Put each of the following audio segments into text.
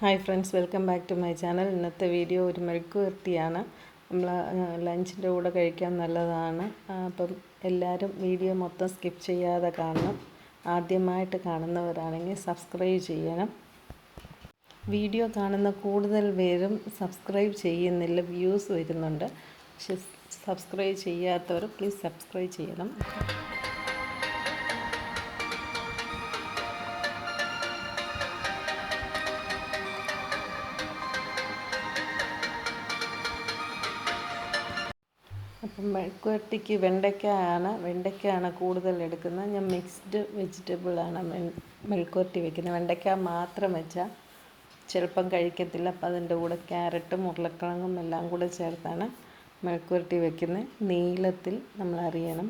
Hi friends, welcome back to my channel. ഇന്നത്തെ video ഒരു മെഴുക്കുവരട്ടിയാണ്. നമ്മൾ ലഞ്ചിൻ്റെ കൂടെ കഴിക്കാൻ നല്ലതാണ്. അപ്പം എല്ലാവരും വീഡിയോ മൊത്തം സ്കിപ്പ് ചെയ്യാതെ കാണണം. ആദ്യമായിട്ട് കാണുന്നവരാണെങ്കിൽ സബ്സ്ക്രൈബ് ചെയ്യണം. വീഡിയോ കാണുന്ന കൂടുതൽ പേരും സബ്സ്ക്രൈബ് ചെയ്യുന്നില്ല, വ്യൂസ് വരുന്നുണ്ട്. പക്ഷെ സബ്സ്ക്രൈബ് ചെയ്യാത്തവർ പ്ലീസ് സബ്സ്ക്രൈബ് ചെയ്യണം. അപ്പം മെഴുക്കുവരട്ടിക്ക് വെണ്ടയ്ക്കയാണ് കൂടുതൽ എടുക്കുന്നത്. ഞാൻ മിക്സ്ഡ് വെജിറ്റബിളാണ് മെഴുക്കുവരട്ടി വെക്കുന്നത്. വെണ്ടയ്ക്ക മാത്രം വെച്ചാൽ ചിലപ്പം കഴിക്കത്തില്ല. അപ്പം അതിൻ്റെ കൂടെ ക്യാരറ്റും ഉരുളക്കിഴങ്ങും എല്ലാം കൂടെ ചേർത്താണ് മെഴുക്കുവരട്ടി വെക്കുന്നത്. നീളത്തിൽ നമ്മൾ അരിയണം.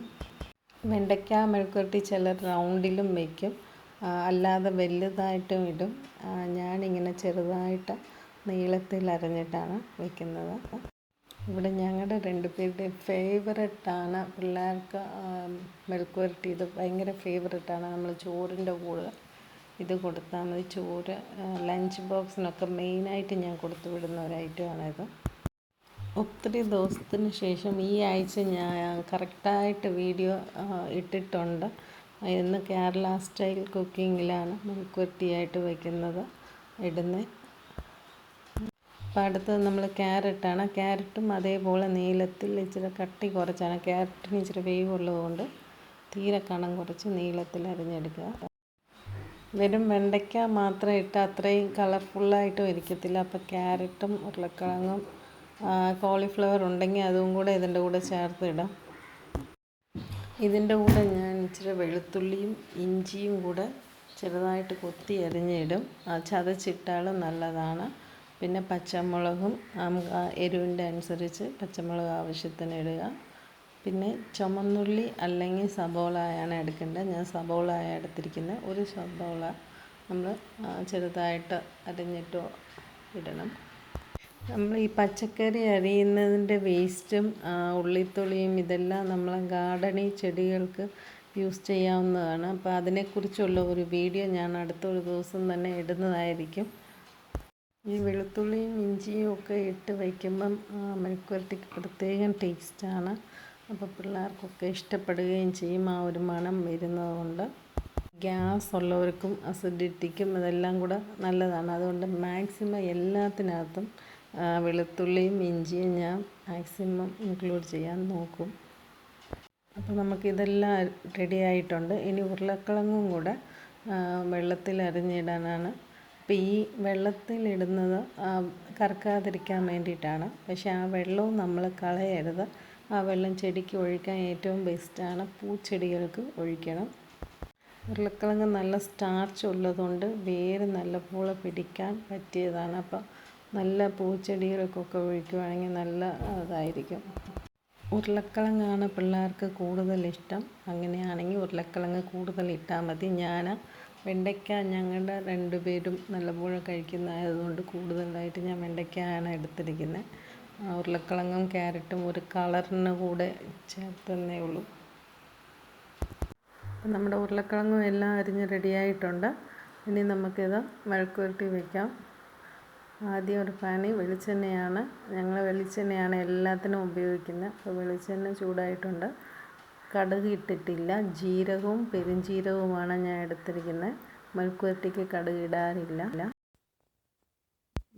വെണ്ടയ്ക്ക മെഴുക്കുവരട്ടി ചിലർ റൗണ്ടിലും വയ്ക്കും, അല്ലാതെ വലുതായിട്ടും ഇടും. ഞാനിങ്ങനെ ചെറുതായിട്ട് നീളത്തിൽ അരിഞ്ഞിട്ടാണ് വയ്ക്കുന്നത്. ഇവിടെ ഞങ്ങളുടെ രണ്ടുപേരുടെ ഫേവററ്റാണ്. പിള്ളേർക്ക് മെഴുക്കുവരട്ടി ഇത് ഭയങ്കര ഫേവററ്റാണ്. നമ്മൾ ചോറിൻ്റെ കൂടെ ഇത് കൊടുത്താൽ മതി. ചോറ് ലഞ്ച് ബോക്സിനൊക്കെ മെയിനായിട്ട് ഞാൻ കൊടുത്തു വിടുന്ന ഒരു ഐറ്റമാണിത്. ഒത്തിരി ദിവസത്തിന് ശേഷം ഈ ആഴ്ച ഞാൻ കറക്റ്റായിട്ട് വീഡിയോ ഇട്ടിട്ടുണ്ട്. ഇന്ന് കേരള സ്റ്റൈൽ കുക്കിങ്ങിലാണ് മെഴുക്കുവരട്ടിയായിട്ട് വയ്ക്കുന്നത് ഇടുന്നത്. അപ്പോൾ അടുത്തത് നമ്മൾ ക്യാരറ്റാണ്. ക്യാരറ്റും അതേപോലെ നീളത്തിൽ ഇച്ചിരി കട്ടി കുറച്ചാണ്. ക്യാരറ്റിന് ഇച്ചിരി വേവുള്ളതുകൊണ്ട് തീരെ കനം കുറച്ച് നീളത്തിൽ അരിഞ്ഞെടുക്കുക. വെറും വെണ്ടയ്ക്ക മാത്രം ഇട്ടാൽ അത്രയും കളർഫുള്ളായിട്ടും ഇരിക്കത്തില്ല. അപ്പോൾ ക്യാരറ്റും ഉരുളക്കിഴങ്ങും കോളിഫ്ലവർ ഉണ്ടെങ്കിൽ അതും കൂടെ ഇതിൻ്റെ കൂടെ ചേർത്തിടാം. ഇതിൻ്റെ കൂടെ ഞാൻ ഇച്ചിരി വെളുത്തുള്ളിയും ഇഞ്ചിയും കൂടെ ചെറുതായിട്ട് കൊത്തി അരിഞ്ഞിടും. ചതച്ചിട്ടാലും നല്ലതാണ്. പിന്നെ പച്ചമുളകും എരിവിൻ്റെ അനുസരിച്ച് പച്ചമുളക് ആവശ്യത്തിന് ഇടുക. പിന്നെ ചുമന്നുള്ളി അല്ലെങ്കിൽ സബോളയാണ് എടുക്കേണ്ടത്. ഞാൻ സബോളയാണ് എടുത്തിരിക്കുന്നത്. ഒരു സബോള നമ്മൾ ചെറുതായിട്ട് അരിഞ്ഞിട്ട് ഇടണം. നമ്മൾ ഈ പച്ചക്കറി അരിയുന്നതിൻ്റെ വേസ്റ്റും ഉള്ളിത്തൊളിയും ഇതെല്ലാം നമ്മൾ ഗാർഡനിൽ ചെടികൾക്ക് യൂസ് ചെയ്യാവുന്നതാണ്. അപ്പോൾ അതിനെക്കുറിച്ചുള്ള ഒരു വീഡിയോ ഞാൻ അടുത്തൊരു ദിവസം തന്നെ ഇടുന്നതായിരിക്കും. ഈ വെളുത്തുള്ളിയും ഇഞ്ചിയും ഒക്കെ ഇട്ട് വയ്ക്കുമ്പം മെഴുക്കുവരട്ടിക്ക് പ്രത്യേകം ടേസ്റ്റാണ്. അപ്പോൾ പിള്ളേർക്കൊക്കെ ഇഷ്ടപ്പെടുകയും ചെയ്യും. ആ ഒരു മണം വരുന്നതുകൊണ്ട് ഗ്യാസ് ഉള്ളവർക്കും അസിഡിറ്റിക്കും ഇതെല്ലാം കൂടെ നല്ലതാണ്. അതുകൊണ്ട് മാക്സിമം എല്ലാത്തിനകത്തും വെളുത്തുള്ളിയും ഇഞ്ചിയും ഞാൻ മാക്സിമം ഇൻക്ലൂഡ് ചെയ്യാൻ നോക്കും. അപ്പോൾ നമുക്കിതെല്ലാം റെഡി ആയിട്ടുണ്ട്. ഇനി ഉരുളക്കിഴങ്ങും കൂടെ വെള്ളത്തിൽ അരിഞ്ഞിടാനാണ്. അപ്പോൾ ഈ വെള്ളത്തിലിടുന്നത് കറക്കാതിരിക്കാൻ വേണ്ടിയിട്ടാണ്. പക്ഷേ ആ വെള്ളവും നമ്മൾ കളയരുത്. ആ വെള്ളം ചെടിക്ക് ഒഴിക്കാൻ ഏറ്റവും ബെസ്റ്റാണ്. പൂച്ചെടികൾക്ക് ഒഴിക്കണം. ഉരുളക്കിഴങ്ങ് നല്ല സ്റ്റാർച്ച് ഉള്ളതുകൊണ്ട് വേര് നല്ലപോലെ പിടിക്കാൻ പറ്റിയതാണ്. അപ്പോൾ നല്ല പൂച്ചെടികൾക്കൊക്കെ ഒഴിക്കുകയാണെങ്കിൽ നല്ല ഇതായിരിക്കും. ഉരുളക്കിഴങ്ങാണ് പിള്ളേർക്ക് കൂടുതൽ ഇഷ്ടം. അങ്ങനെയാണെങ്കിൽ ഉരുളക്കിഴങ്ങ് കൂടുതൽ ഇട്ടാൽ മതി. ഞാൻ വെണ്ടയ്ക്ക ഞങ്ങളുടെ രണ്ടുപേരും നല്ലപോലെ കഴിക്കുന്നതായതുകൊണ്ട് കൂടുതലായിട്ട് ഞാൻ വെണ്ടയ്ക്കയാണ് എടുത്തിരിക്കുന്നത്. ഉരുളക്കിഴങ്ങും ക്യാരറ്റും ഒരു കളറിന് കൂടെ ചേർത്തന്നേ ഉള്ളൂ. അപ്പം നമ്മുടെ ഉരുളക്കിഴങ്ങും എല്ലാം അരിഞ്ഞ് റെഡിയായിട്ടുണ്ട്. ഇനി നമുക്കിത് മെഴുക്കുവരട്ടി വയ്ക്കാം. ആദ്യം ഒരു പാനിൽ ഞങ്ങൾ വെളിച്ചെണ്ണയാണ് എല്ലാത്തിനും ഉപയോഗിക്കുന്നത്. അപ്പോൾ വെളിച്ചെണ്ണ ചൂടായിട്ടുണ്ട്. കടുക് ഇട്ടിട്ടില്ല. ജീരകവും പെരുംജീരകവുമാണ് ഞാൻ എടുത്തിരിക്കുന്നത്. മെഴുക്കുവരട്ടിക്ക് കടുക് ഇടാറില്ല.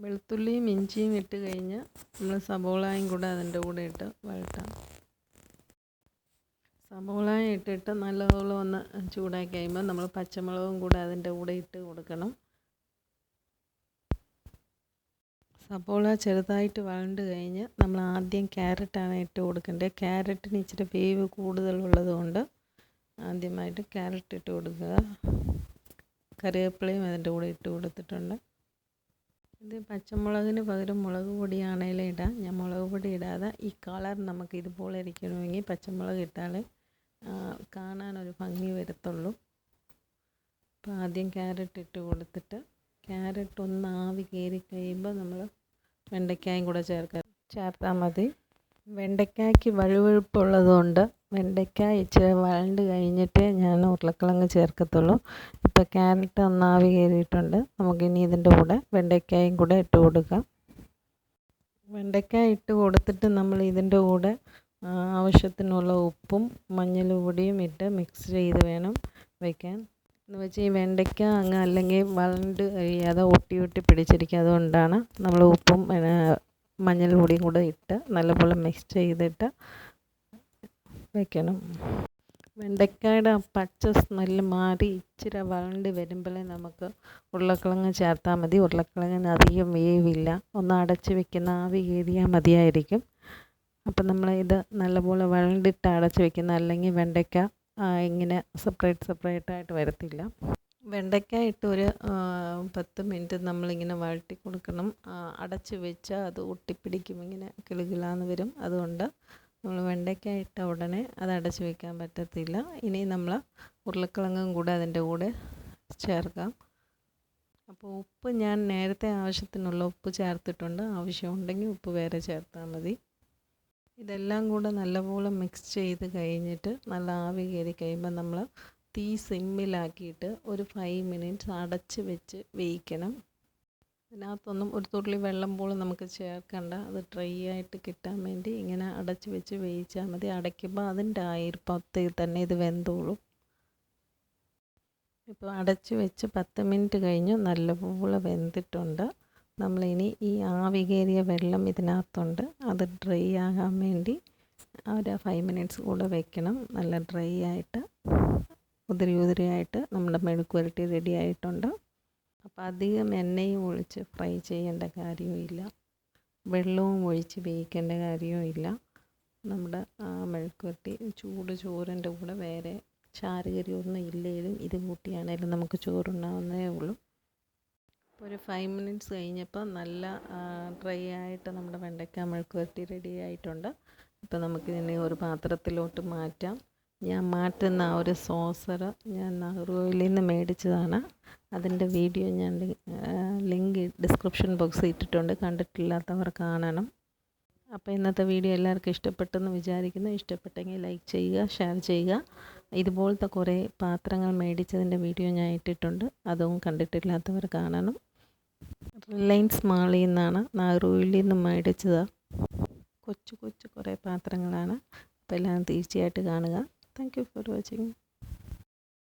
വെളുത്തുള്ളിയും ഇഞ്ചിയും ഇട്ട് കഴിഞ്ഞ് നമ്മൾ സബോളയും കൂടെ അതിൻ്റെ കൂടെ ഇട്ട് വഴറ്റാം. സബോളയും ഇട്ടിട്ട് നല്ലപോലെ ഒന്ന് ചൂടാക്കി കഴിയുമ്പോൾ നമ്മൾ പച്ചമുളകും കൂടെ അതിൻ്റെ കൂടെ ഇട്ട് കൊടുക്കണം. സബോള ചെറുതായിട്ട് വഴണ്ട് കഴിഞ്ഞ് നമ്മൾ ആദ്യം ക്യാരറ്റാണ് ഇട്ട് കൊടുക്കേണ്ടത്. ക്യാരറ്റിന് ഇച്ചിരി വേവ് കൂടുതലുള്ളത് കൊണ്ട് ആദ്യമായിട്ട് ക്യാരറ്റ് ഇട്ട് കൊടുക്കുക. കറിവേപ്പിലയും അതിൻ്റെ കൂടെ ഇട്ട് കൊടുത്തിട്ടുണ്ട്. ഇത് പച്ചമുളകിന് പകരം മുളക് പൊടിയാണെങ്കിലും ഇടാം. ഞാൻ മുളക് പൊടി ഇടാതെ ഈ കളർ നമുക്ക് ഇതുപോലെ ഇരിക്കണമെങ്കിൽ പച്ചമുളക് ഇട്ടാൽ കാണാനൊരു ഭംഗി വരത്തുള്ളൂ. അപ്പോൾ ആദ്യം ക്യാരറ്റ് ഇട്ട് കൊടുത്തിട്ട് ക്യാരറ്റ് ഒന്ന് ആവി കയറി കഴിയുമ്പോൾ നമ്മൾ വെണ്ടയ്ക്കായും കൂടെ ചേർത്താൽ മതി. വെണ്ടയ്ക്കായ്ക്ക് വഴുവഴുപ്പുള്ളതുകൊണ്ട് വെണ്ടയ്ക്ക ഇച്ചിരി വഴണ്ട് കഴിഞ്ഞിട്ടേ ഞാൻ ഉരുളക്കിഴങ്ങ് ചേർക്കത്തുള്ളൂ. ഇപ്പോൾ ക്യാരറ്റ് ഒന്ന് ആവി കയറിയിട്ടുണ്ട്. നമുക്കിനി ഇതിൻ്റെ കൂടെ വെണ്ടയ്ക്കായും കൂടെ ഇട്ട് കൊടുക്കാം. വെണ്ടയ്ക്ക ഇട്ട് കൊടുത്തിട്ട് നമ്മൾ ഇതിൻ്റെ കൂടെ ആവശ്യത്തിനുള്ള ഉപ്പും മഞ്ഞൾപ്പൊടിയും ഇട്ട് മിക്സ് ചെയ്ത് വേണം വയ്ക്കാൻ. എന്ന് വെച്ചാൽ ഈ വെണ്ടയ്ക്ക അങ്ങ് അല്ലെങ്കിൽ വഴണ്ട് കഴിയാതെ ഒട്ടി പിടിച്ചിരിക്കുക. അതുകൊണ്ടാണ് നമ്മൾ ഉപ്പും മഞ്ഞൾപ്പൊടിയും കൂടെ ഇട്ട് നല്ലപോലെ മിക്സ് ചെയ്തിട്ട് വയ്ക്കണം. വെണ്ടയ്ക്കയുടെ പച്ച സ്മെല്ല് മാറി ഇച്ചിരി വഴണ്ട് വരുമ്പോഴേ നമുക്ക് ഉരുളക്കിഴങ്ങ് ചേർത്താൽ മതി. ഉരുളക്കിഴങ്ങിന് അധികം വേവില്ല, ഒന്ന് അടച്ച് വെക്കുന്ന ആവി കയറിയാൽ മതിയായിരിക്കും. അപ്പം നമ്മൾ ഇത് നല്ലപോലെ വഴണ്ടിട്ട് അടച്ച് വെക്കുന്ന, അല്ലെങ്കിൽ വെണ്ടയ്ക്ക ഇങ്ങനെ സെപ്പറേറ്റായിട്ട് വരത്തില്ല. വെണ്ടയ്ക്ക ഇട്ട് ഒരു 10 മിനിറ്റ് നമ്മളിങ്ങനെ വഴറ്റി കൊടുക്കണം. അടച്ച് വെച്ചാൽ അത് ഒട്ടിപ്പിടിക്കും, ഇങ്ങനെ കിളുകിലാന്ന് വരും. അതുകൊണ്ട് നമ്മൾ വെണ്ടയ്ക്ക ഇട്ട ഉടനെ അത് അടച്ച് വെക്കാൻ പറ്റത്തില്ല. ഇനി നമ്മൾ ഉരുളക്കിഴങ്ങും കൂടെ അതിൻ്റെ കൂടെ ചേർക്കാം. അപ്പോൾ ഉപ്പ് ഞാൻ നേരത്തെ ആവശ്യത്തിനുള്ള ഉപ്പ് ചേർത്തിട്ടുണ്ട്. ആവശ്യമുണ്ടെങ്കിൽ ഉപ്പ് വേറെ ചേർത്താൽ മതി. ഇതെല്ലാം കൂടെ നല്ലപോലെ മിക്സ് ചെയ്ത് കഴിഞ്ഞിട്ട് നല്ല ആവി കയറി കഴിയുമ്പോൾ നമ്മൾ തീ സിമ്മിലാക്കിയിട്ട് ഒരു 5 മിനിറ്റ്സ് അടച്ച് വെച്ച് വേവിക്കണം. ഇതിനകത്തൊന്നും ഒരു തുള്ളി വെള്ളം പോലും നമുക്ക് ചേർക്കണ്ട. അത് ഡ്രൈ ആയിട്ട് കിട്ടാൻ വേണ്ടി ഇങ്ങനെ അടച്ച് വെച്ച് വേവിച്ചാൽ മതി. അടയ്ക്കുമ്പോൾ അതിൻ്റെ ഈർപ്പത്തിൽ തന്നെ ഇത് വെന്തോളും. ഇപ്പോൾ അടച്ച് വെച്ച് 10 മിനിറ്റ് കഴിഞ്ഞ് നല്ലപോലെ വെന്തിട്ടുണ്ട്. നമ്മളിനി ഈ ആവി കയറിയ വെള്ളം ഇതിനകത്തുണ്ട്, അത് ഡ്രൈ ആകാൻ വേണ്ടി ഒരു 5 മിനിറ്റ്സ് കൂടെ വെക്കണം. നല്ല ഡ്രൈ ആയിട്ട് ഉതിരിയായിട്ട് നമ്മുടെ മെഴുക്ക് പുരട്ടി റെഡി ആയിട്ടുണ്ട്. അപ്പോൾ അധികം എണ്ണയും ഒഴിച്ച് ഫ്രൈ ചെയ്യേണ്ട കാര്യവുമില്ല, വെള്ളവും ഒഴിച്ച് വേവിക്കേണ്ട കാര്യവുമില്ല. നമ്മുടെ മെഴുക്ക് പുരട്ടി ചൂട് ചോറിൻ്റെ കൂടെ വേറെ ചാറുകറി ഒന്നും ഇല്ലെങ്കിലും ഇത് കൂട്ടിയാണേലും നമുക്ക് ചോറുണ്ണാവുന്നതേ ഉള്ളൂ. ഒരു 5 മിനിറ്റ്സ് കഴിഞ്ഞപ്പോൾ നല്ല ഡ്രൈ ആയിട്ട് നമ്മുടെ വെണ്ടയ്ക്ക മെഴുക്ക് പുരട്ടി റെഡി ആയിട്ടുണ്ട്. ഇപ്പോൾ നമുക്കിതിനെ ഒരു പാത്രത്തിലോട്ട് മാറ്റാം. ഞാൻ മാറ്റുന്ന ആ ഒരു സോസർ ഞാൻ നാഗർകോവിലിൽ നിന്ന് മേടിച്ചതാണ്. അതിൻ്റെ വീഡിയോ ഞാൻ ലിങ്ക് ഡിസ്ക്രിപ്ഷൻ ബോക്സിൽ ഇട്ടിട്ടുണ്ട്, കണ്ടിട്ടില്ലാത്തവർ കാണണം. അപ്പോൾ ഇന്നത്തെ വീഡിയോ എല്ലാവർക്കും ഇഷ്ടപ്പെട്ടെന്ന് വിചാരിക്കുന്നു. ഇഷ്ടപ്പെട്ടെങ്കിൽ ലൈക്ക് ചെയ്യുക, ഷെയർ ചെയ്യുക. ഇതുപോലത്തെ കുറേ പാത്രങ്ങൾ മേടിച്ചതിൻ്റെ വീഡിയോ ഞാൻ ഇട്ടിട്ടുണ്ട്, അതും കണ്ടിട്ടില്ലാത്തവർ കാണണം. റിലയൻസ് മാളിൽ നിന്നാണ്, നാഗർകോവിലിൽ നിന്ന് മേടിച്ചതാണ്. കൊച്ചു കുറേ പാത്രങ്ങളാണ്. അപ്പോൾ എല്ലാം തീർച്ചയായിട്ട് കാണുക. Thank you for watching.